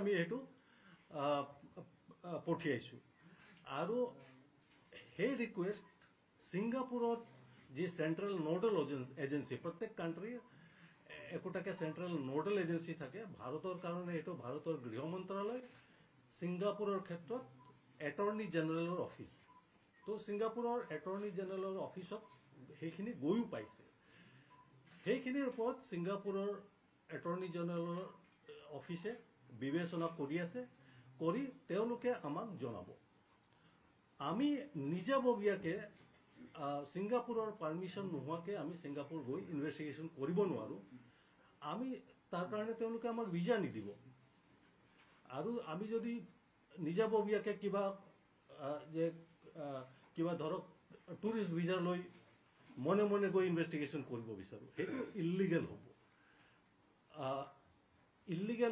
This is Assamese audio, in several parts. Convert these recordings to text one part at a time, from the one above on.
আমি এইটো পঠিয়াইছোঁ আৰু সেই ৰিকুৱেষ্ট ছিংগাপুৰত যি চেণ্ট্ৰেল নোডেল এজেঞ্চি প্ৰত্যেক কাণ্ট্ৰিৰ একোটাকে চেণ্ট্ৰেল নোডেল এজেঞ্চি থাকে ভাৰতৰ কাৰণে এইটো ভাৰতৰ গৃহ মন্ত্ৰালয় ছিংগাপুৰৰ ক্ষেত্ৰত এটৰ্নি জেনেৰেলৰ অফিচ তো ছিংগাপুৰৰ এটৰ্নি জেনেৰেলৰ অফিচত সেইখিনি গৈও পাইছে সেইখিনিৰ ওপৰত ছিংগাপুৰৰ এটৰ্নি জেনেৰেলৰ অফিচে বিবেচনা কৰি আছে কৰি তেওঁলোকে আমাক জনাব আমি নিজাববীয়াকে ছিংগাপুৰৰ পাৰমিশ্যন নোহোৱাকৈ আমি ছিংগাপুৰ গৈ ইনভেষ্টিগেশ্যন কৰিব নোৱাৰোঁ আমি তাৰ কাৰণে তেওঁলোকে আমাক ভিজা নিদিব আৰু আমি যদি নিজাববীয়াকে কিবা যে কিবা ধৰক টুৰিষ্ট ভিজা লৈ মনে মনে গৈ ইনভেষ্টিগেশ্যন কৰিব বিচাৰোঁ সেইটো ইলিগেল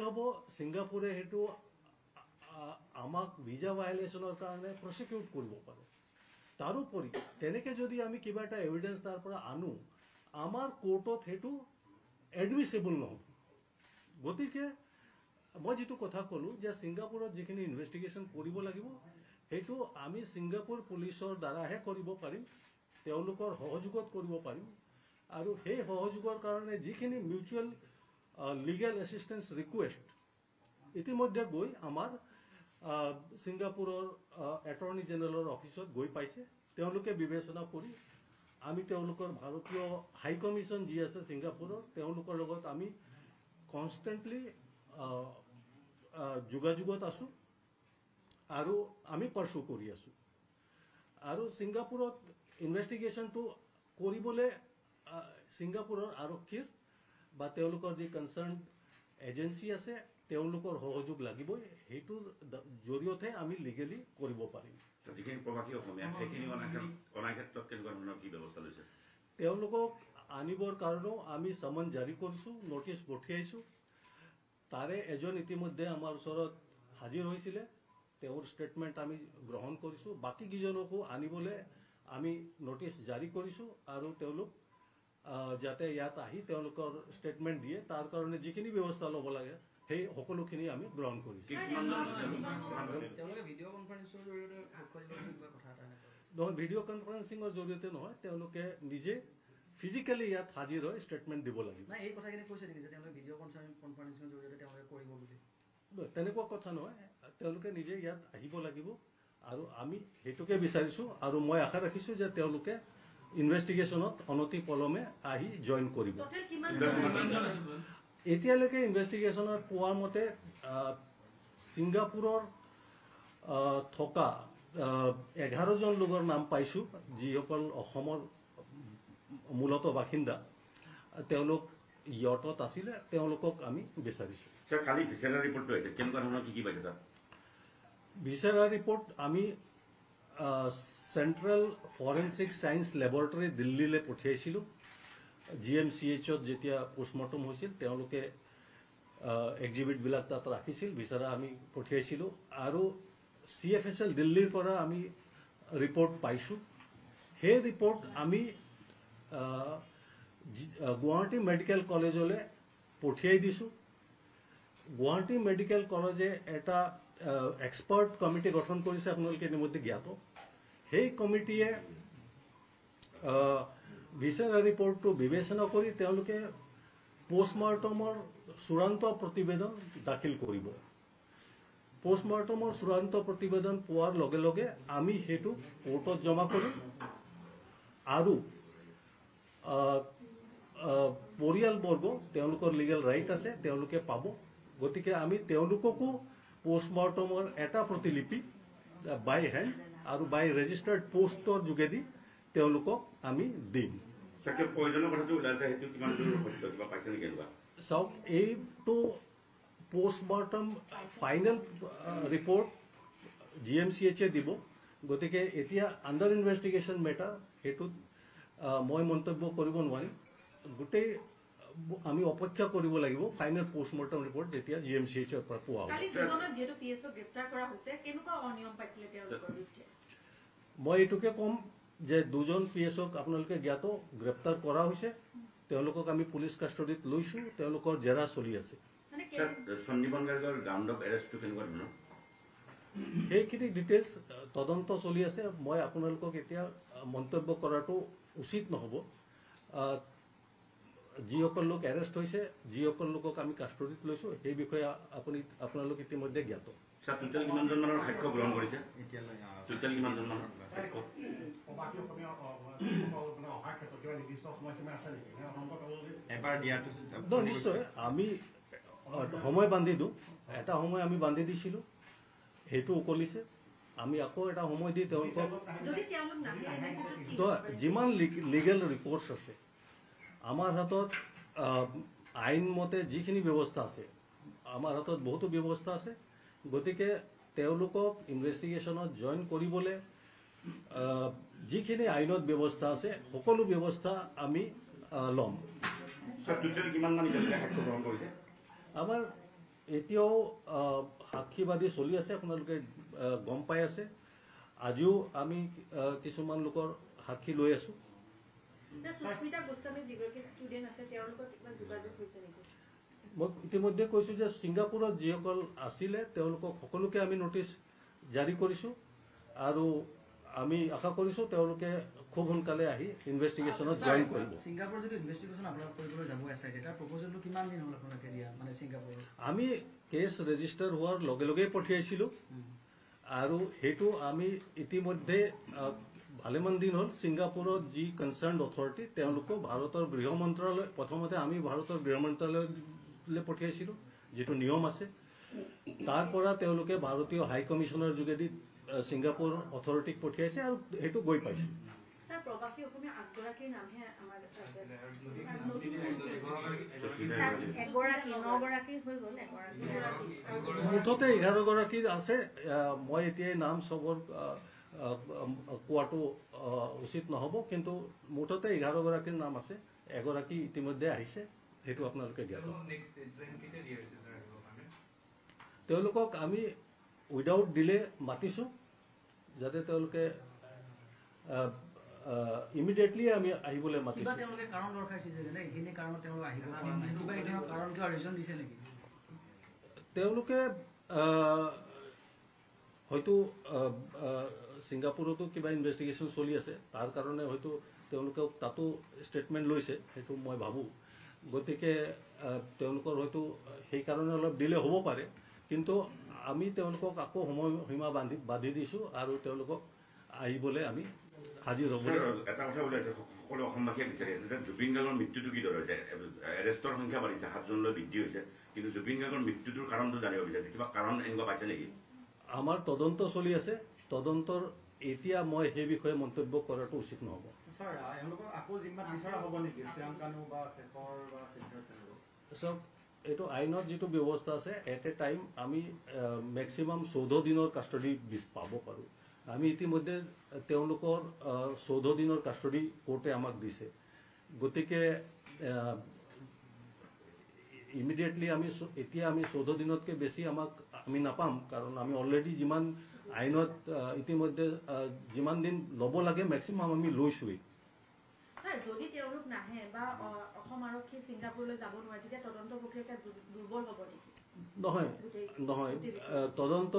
হ'ব ছিংগাপুৰে সেইটো আমাক ভিজা ভায়লেশ্যনৰ কাৰণে প্ৰচিকিউট কৰিব পাৰে তাৰোপৰি তেনেকৈ যদি আমি কিবা এটা এভিডেন্স তাৰ পৰা আনো আমাৰ কোৰ্টত সেইটো এডমিছেবল নহ'ব গতিকে মই যিটো কথা ক'লোঁ যে ছিংগাপুৰত যিখিনি ইনভেষ্টিগেশ্যন কৰিব লাগিব সেইটো আমি ছিংগাপুৰ পুলিচৰ দ্বাৰাহে কৰিব পাৰিম তেওঁলোকৰ সহযোগত কৰিব পাৰিম আৰু সেই সহযোগৰ কাৰণে যিখিনি মিউচুৱেল লিগেল এছিষ্টেন্স ৰিকুৱেষ্ট ইতিমধ্যে গৈ আমাৰ ছিংগাপুৰৰ এটৰ্নি জেনেৰেলৰ অফিচত গৈ পাইছে তেওঁলোকে বিবেচনা কৰি আমি তেওঁলোকৰ ভাৰতীয় হাই কমিশ্যন যি আছে ছিংগাপুৰৰ তেওঁলোকৰ লগত আমি কনষ্টেণ্টলি যোগাযোগত আছোঁ আৰু আমি পাৰ্চু কৰি আছোঁ আৰু ছিংগাপুৰত ইনভেষ্টিগেশ্যনটো কৰিবলৈ ছিংগাপুৰৰ আৰক্ষীৰ বা তেওঁলোকৰ যি কনচাৰ্ণ এজেঞ্চি আছে তেওঁলোকৰ সহযোগ লাগিবই সেইটোৰ জৰিয়তে আমি লিগেলি কৰিব পাৰিম তেওঁলোকক আনিবৰ কাৰণেও আমি সমন জাৰি কৰিছোঁ নটিচ পঠিয়াইছোঁ তাৰে এজন ইতিমধ্যে আমাৰ ওচৰত হাজিৰ হৈছিলে তেওঁৰ ষ্টেটমেণ্ট আমি গ্ৰহণ কৰিছোঁ বাকী কেইজনকো আনিবলৈ আমি নটিচ জাৰি কৰিছোঁ আৰু তেওঁলোক যাতে ইয়াত আহি তেওঁলোকৰ ষ্টেটমেণ্ট দিয়ে তাৰ কাৰণে যিখিনি ব্যৱস্থা ল'ব লাগে সেই সকলোখিনি আমি গ্ৰহণ কৰিছোঁ নহয় ভিডিঅ' কনফাৰেন্সিঙৰ জৰিয়তে নহয় তেওঁলোকে নিজে ফিজিকেলি ইয়াত হাজিৰ হৈ ষ্টেটমেণ্ট দিব লাগিব তেনেকুৱা কথা নহয় তেওঁলোকে নিজে ইয়াত আহিব লাগিব আৰু আমি সেইটোকে বিচাৰিছোঁ আৰু মই আশা ৰাখিছোঁ যে তেওঁলোকে ইনভেষ্টিগেশ্যনত অনতি পলমে আহি জইন কৰিব এতিয়ালৈকে ইনভেষ্টিগেশ্যনত পোৱা মতে ছিংগাপুৰৰ থকা 11জন লোকৰ নাম পাইছোঁ যিসকল অসমৰ মূলত বাসিন্দা তেওঁলোক ইয়টত আছিলে তেওঁলোকক আমি বিচাৰিছোঁ ভিচেৰা ৰিপৰ্ট আমি চেণ্ট্ৰেল ফৰেনচিক ছায়েন্স লেবৰেটৰী দিল্লীলৈ পঠিয়াইছিলোঁ GMCHত যেতিয়া পোষ্টমৰ্টম হৈছিল তেওঁলোকে এক্সিবিটবিলাক তাত ৰাখিছিল ভিচেৰা আমি পঠিয়াইছিলোঁ আৰু CFSL দিল্লীৰ পৰা আমি ৰিপৰ্ট পাইছোঁ সেই ৰিপৰ্ট আমি গুৱাহাটী মেডিকেল কলেজলৈ পঠিয়াই দিছোঁ গুৱাহাটী মেডিকেল কলেজে এটা এক্সপাৰ্ট কমিটি গঠন কৰিছে আপোনালোকে ইতিমধ্যে জ্ঞাত সেই কমিটিয়ে ভিচেৰা ৰিপৰ্টটো বিবেচনা কৰি তেওঁলোকে পোষ্টমৰ্টমৰ চূড়ান্ত প্ৰতিবেদন দাখিল কৰিব পোষ্টমৰ্টমৰ চূড়ান্ত প্ৰতিবেদন পোৱাৰ লগে লগে আমি সেইটো কোৰ্টত জমা কৰিম আৰু পৰিয়ালবৰ্গ তেওঁলোকৰ লিগেল ৰাইট আছে তেওঁলোকে পাব গতিকে আমি তেওঁলোককো পোষ্টমৰ্টমৰ এটা প্ৰতিলিপি বাই হেণ্ড আৰু বাই ৰেজিষ্টাৰ্ড পোষ্টৰ যোগেদি তেওঁলোকক আমি দিম চাওক এইটো পোষ্টমৰ্টম ফাইনেল ৰিপৰ্ট GMCHে দিব গতিকে এতিয়া আণ্ডাৰ ইনভেষ্টিগেশ্যন মেটাৰ সেইটোত মই মন্তব্য কৰিব নোৱাৰিম গোটেই আমি অপেক্ষা কৰিব লাগিব ফাইনেল পোষ্টমৰ্টম ৰিপৰ্ট যেতিয়া GMCHৰ পৰা পোৱা হ'ব মই এইটোকে ক'ম যে দুজন PSক আপোনালোকে জ্ঞাত গ্ৰেপ্তাৰ কৰা হৈছে তেওঁলোকক আমি পুলিচ কাষ্টডিত লৈছোঁ তেওঁলোকৰ জেৰা চলি আছে সঞ্জীৱন গাৰ্গৰ গ্ৰাউণ্ড অফ এৰেষ্টটো কেনেকুৱা ধৰণৰ সেইখিনি ডিটেইলছ তদন্ত চলি আছে মই আপোনালোকক এতিয়া মন্তব্য কৰাটো উচিত নহ'ব যিসকল লোক এৰেষ্ট হৈছে যিসকল লোকক আমি কাষ্টডিত লৈছোঁ সেই বিষয়ে আপোনালোক ইতিমধ্যে জ্ঞাত টোটেল কিমানজন মানৰ সাক্ষ্য গ্ৰহণ কৰিছে টোটেল কিমানজন মানৰ সাক্ষ্য নিশ্চয় আমি সময় বান্ধি দিওঁ এটা সময় আমি বান্ধি দিছিলোঁ সেইটো উকলিছে আমি আকৌ এটা সময় দি তেওঁলোকক যিমান লিগেল ৰিপৰ্টছ আছে আমাৰ হাতত আইন মতে যিখিনি ব্যৱস্থা আছে আমাৰ হাতত বহুতো ব্যৱস্থা আছে গতিকে তেওঁলোকক ইনভেষ্টিগেশ্যনত জইন কৰিবলৈ যিখিনি আইনত ব্যৱস্থা আছে সকলো ব্যৱস্থা আমি ল'ম আমাৰ এতিয়াও সাক্ষীবাদী চলি আছে আপোনালোকে গম পাই আছে আজিও আমি কিছুমান লোকৰ সাক্ষী লৈ আছোঁ মই ইতিমধ্যে কৈছোঁ যে ছিংগাপুৰত যিসকল আছিলে তেওঁলোকক সকলোকে আমি নটিচ জাৰি কৰিছোঁ আৰু আমি আশা কৰিছোঁ তেওঁলোকে খুব সোনকালে আহি ইনভেষ্টিগেশ্যনত জইন কৰিব আমি কেছ ৰেজিষ্টাৰ হোৱাৰ লগে লগেই পঠিয়াইছিলোঁ আৰু সেইটো আমি ইতিমধ্যে ভালেমান দিন হ'ল ছিংগাপুৰত যি কনচাৰ্ণ অথৰিটি তেওঁলোকক ভাৰতৰ গৃহ মন্ত্ৰালয় প্ৰথমতে আমি ভাৰতৰ গৃহ মন্ত্ৰালয়লৈ পঠিয়াইছিলোঁ যিটো নিয়ম আছে তাৰ পৰা তেওঁলোকে ভাৰতীয় হাই কমিছনৰ যোগেদি ছিংগাপুৰ অথৰিটিক পঠিয়াইছে আৰু সেইটো গৈ পাইছে মুঠতে 11 গৰাকীৰ আছে মই এতিয়া নাম চবৰ কোৱাটো উচিত নহ'ব কিন্তু মুঠতে 11 গৰাকীৰ নাম আছে এগৰাকী ইতিমধ্যে আহিছে সেইটো আপোনালোকে জ্ঞাত তেওঁলোকক আমি উইদাউট ডিলে মাতিছোঁ যাতে তেওঁলোকে ইমিডিয়েটলি আমি আহিবলৈ মাতিছোঁ তেওঁলোকে হয়তো ছিংগাপুৰতো কিবা ইনভেষ্টিগেশ্যন চলি আছে তাৰ কাৰণে হয়তো তেওঁলোকে তাতো ষ্টেটমেণ্ট লৈছে সেইটো মই ভাবোঁ গতিকে তেওঁলোকৰ হয়তো সেইকাৰণে অলপ ডিলে হ'ব পাৰে কিন্তু আমি তেওঁলোকক আকৌ সময়সীমা বান্ধি দিছোঁ আৰু তেওঁলোকক আহিবলৈ আমি হাজিৰ হ'ব এটা কথা ওলাইছে সকলো অসমবাসীয়ে বিচাৰি আছে যে জুবিন গাৰ্গৰ মৃত্যুটো কি দৰে হৈছে এৰেষ্টৰ সংখ্যা বাঢ়িছে 7 জনলৈ বৃদ্ধি হৈছে কিন্তু জুবিন গাৰ্গৰ মৃত্যুটোৰ কাৰণটো জানিব বিচাৰিছে কিবা কাৰণ এনেকুৱা পাইছে নেকি আমাৰ তদন্ত চলি আছে তদন্তৰ এতিয়া মই সেই বিষয়ে মন্তব্য কৰাটো উচিত নহ'ব চাওক এইটো আইনত যিটো ব্যৱস্থা আছে এট এ টাইম আমি মেক্সিমাম 14 দিনৰ কাষ্টডি পাব পাৰোঁ আমি ইতিমধ্যে তেওঁলোকৰ 14 দিনৰ কাষ্টডি কোৰ্টে আমাক দিছে গতিকে ইমিডিয়েটলি আমি এতিয়া আমি 14 দিনতকৈ বেছি আমাক আমি নাপাম কাৰণ আমি অলৰেডি যিমান আইনত ইতিমধ্যে যিমান দিন ল'ব লাগে মেক্সিমাম আমি লৈছোঁৱেই যদি তেওঁলোক নাহে বা অসম আৰক্ষী ছিংগাপুৰলৈ যাব নোৱাৰে তেতিয়া তদন্ত প্ৰক্ৰিয়া দুৰ্বল হ'ব নেকি নহয় তদন্ত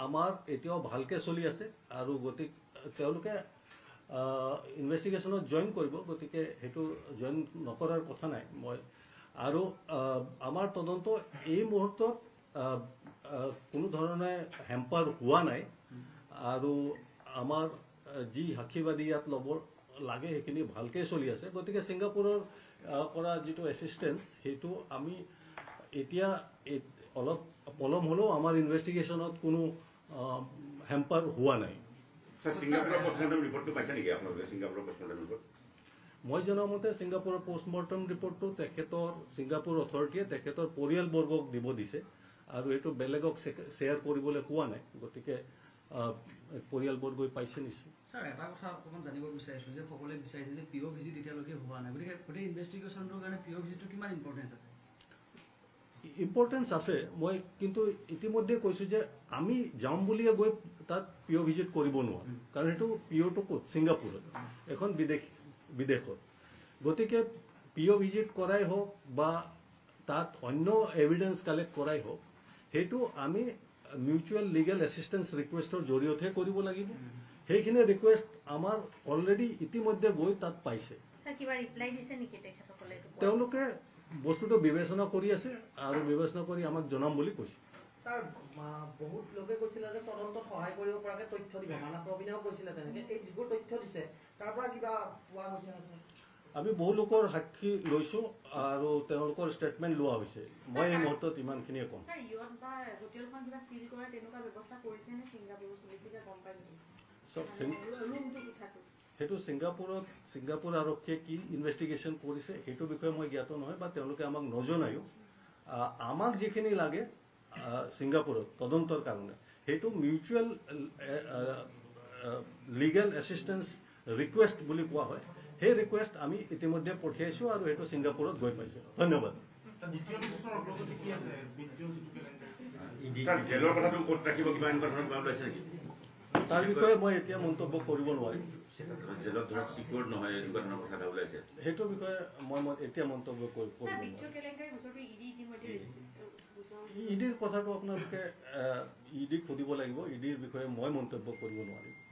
আমাৰ এতিয়াও ভালকৈ চলি আছে আৰু গতিকে তেওঁলোকে ইনভেষ্টিগেশ্যনত জইন কৰিব গতিকে সেইটো জইন নকৰাৰ কথা নাই মই আৰু আমাৰ তদন্ত এই মুহূৰ্তত কোনো ধৰণে হেম্পাৰ হোৱা নাই আৰু আমাৰ যি সাক্ষীবাদী ইয়াত ল'ব লাগে সেইখিনি ভালকৈ চলি আছে গতিকে ছিংগাপুৰৰ পৰা যিটো এছিষ্টেঞ্চ সেইটো আমি এতিয়া অলপ পলম হ'লেও আমাৰ ইনভেষ্টিগেশ্যনত কোনো হেম্পাৰ হোৱা নাই মই জনামতে ছিংগাপুৰৰ পষ্টমৰ্টম ৰিপৰ্টটো ছিংগাপুৰ অথৰিটিয়ে তেখেতৰ পৰিয়ালবৰ্গক দিব দিছে আৰু এইটো বেলেগক শ্বেয়াৰ কৰিবলৈ কোৱা নাই গতিকে পৰিয়ালবৰ্গই পাইছে নিশ্চয় স্যাৰ এটা কথা অকণমান জানিব বিচাৰিছোঁ যে সকলোৱে বিচাৰিছে যে পিঅ' ভিজিট এতিয়ালৈকে হোৱা নাই গতিকে গোটেই ইনভেষ্টিগেশ্যনটোৰ কাৰণে পিঅ' ভিজিটৰ কিমান ইম্পৰ্টেঞ্চ আছে ইম্পৰ্টেঞ্চ আছে মই কিন্তু ইতিমধ্যে কৈছোঁ যে আমি যাম বুলিয়ে গৈ তাত পিঅ' ভিজিট কৰিব নোৱাৰোঁ কাৰণ সেইটো পিঅ'টো ক'ত ছিংগাপুৰত এখন বিদেশত গতিকে পিঅ' ভিজিট কৰাই হওক বা তাত অন্য এভিডেন্স কালেক্ট কৰাই হওক সেইটো আমি মিউচুৱেল লিগেল এছিষ্টেঞ্চ ৰিকুৱেষ্টৰ জৰিয়তেহে কৰিব লাগিব সেইখিনি ৰিকুৱেষ্ট আমাৰ অলৰেডি ইতিমধ্যে গৈ তাত পাইছে স্যাৰ কিবা ৰিপ্লাই দিছে নেকি তেখেতসকলে এইটো কোৱাৰ তেওঁলোকে বস্তুটো বিবেচনা কৰি আছে আৰু বিবেচনা কৰি আমাক জনাম বুলি কৈছে স্যাৰ বহুত লোকে কৈছিলে যে তদন্তত সহায় কৰিব পৰাকে তথ্য দিব মানৱ প্ৰবীণেও কৈছিলে তেনেকে এই যিবোৰ তথ্য দিছে তাৰ পৰা কিবা পোৱা গৈছে নে স্যাৰ আমি বহু লোকৰ সাক্ষী লৈছো আৰু তেওঁলোকৰ ষ্টেটমেণ্ট লোৱা হৈছে মই এই মুহূৰ্তত ইমানখিনিয়ে ক'ম স্যাৰ ইয়ত বা হোটেলখন কিবা চিল কৰা তেনেকুৱা ব্যৱস্থা কৰিছে নে ছিংগাপুৰ পুলিচে গম পায় নেকি চব ৰুমটো কোঠাটো সেইটো ছিংগাপুৰ আৰক্ষীয়ে কি ইনভেষ্টিগেশ্যন কৰিছে সেইটো বিষয়ে মই জ্ঞাত নহয় বা তেওঁলোকে আমাক নজনায়ো আমাক যিখিনি লাগে ছিংগাপুৰত তদন্তৰ কাৰণে সেইটো মিউচুৱেল লিগেল এছিষ্টেঞ্চ ৰিকুৱেষ্ট বুলি কোৱা হয় সেই ৰিকুৱেষ্ট আমি ইতিমধ্যে পঠিয়াইছো আৰু সেইটো ছিংগাপুৰত গৈ পাইছে ধন্যবাদ স্যাৰ জেলৰ কথাটো ক'ত ৰাখিব কিবা এনেকুৱা ধৰণৰ কিবা ওলাইছে নেকি তাৰ বিষয়ে মই এতিয়া মন্তব্য কৰিব নোৱাৰিম জেলত ধৰক চিকিউৰ নহয় এনেকুৱা ধৰণৰ কথা এটা ওলাইছে সেইটোৰ বিষয়ে মই এতিয়া মন্তব্য কৰিব স্যাৰ নোৱাৰিম বিদ্যুৎ কেলেংকাৰী গোচৰটো ইডি ইতিমধ্যে ইডিৰ কথাটো আপোনালোকে ইডিক সুধিব লাগিব ইডিৰ বিষয়ে মই মন্তব্য কৰিব নোৱাৰিম